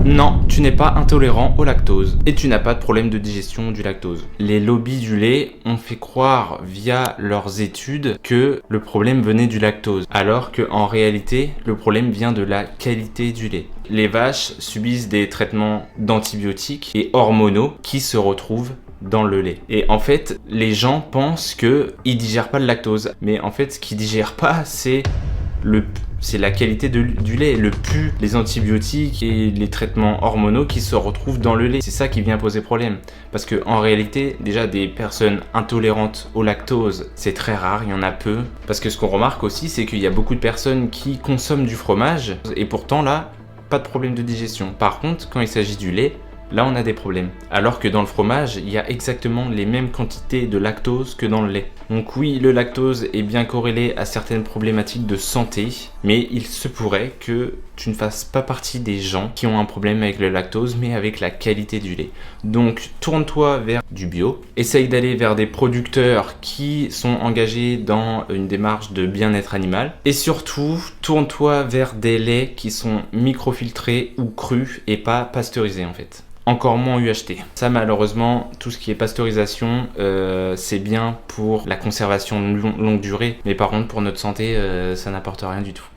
Non, tu n'es pas intolérant au lactose et tu n'as pas de problème de digestion du lactose. Les lobbies du lait ont fait croire via leurs études que le problème venait du lactose, alors qu'en réalité, le problème vient de la qualité du lait. Les vaches subissent des traitements d'antibiotiques et hormonaux qui se retrouvent dans le lait. Et en fait, les gens pensent qu'ils digèrent pas le lactose. Mais en fait, ce qu'ils digèrent pas, c'est la qualité du lait, le pus, les antibiotiques et les traitements hormonaux qui se retrouvent dans le lait. C'est ça qui vient poser problème. Parce que en réalité, déjà des personnes intolérantes au lactose, c'est très rare, il y en a peu. Parce que ce qu'on remarque aussi, c'est qu'il y a beaucoup de personnes qui consomment du fromage et pourtant là, pas de problème de digestion. Par contre, quand il s'agit du lait, là on a des problèmes. Alors que dans le fromage, il y a exactement les mêmes quantités de lactose que dans le lait. Donc oui, le lactose est bien corrélé à certaines problématiques de santé, mais il se pourrait que tu ne fasses pas partie des gens qui ont un problème avec le lactose, mais avec la qualité du lait. Donc tourne-toi vers du bio, essaye d'aller vers des producteurs qui sont engagés dans une démarche de bien-être animal, et surtout, tourne-toi vers des laits qui sont microfiltrés ou crus et pas pasteurisés en fait. Encore moins UHT. Ça malheureusement, tout ce qui est pasteurisation, c'est bien pour la conservation longue durée, mais par contre pour notre santé, ça n'apporte rien du tout.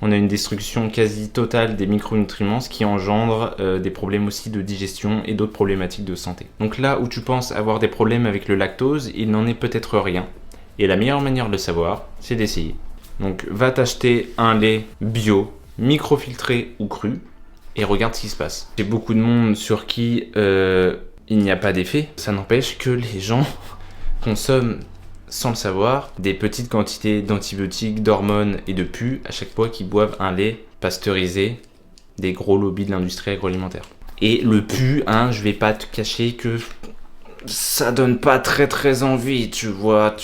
On a une destruction quasi totale des micronutriments, ce qui engendre des problèmes aussi de digestion et d'autres problématiques de santé. Donc là où tu penses avoir des problèmes avec le lactose, il n'en est peut-être rien. Et la meilleure manière de le savoir, c'est d'essayer. Donc va t'acheter un lait bio, microfiltré ou cru, et regarde ce qui se passe. J'ai beaucoup de monde sur qui il n'y a pas d'effet. Ça n'empêche que les gens consomment, sans le savoir, des petites quantités d'antibiotiques, d'hormones et de pus à chaque fois qu'ils boivent un lait pasteurisé des gros lobbies de l'industrie agroalimentaire. Et le pus, je vais pas te cacher que ça donne pas très envie, tu vois.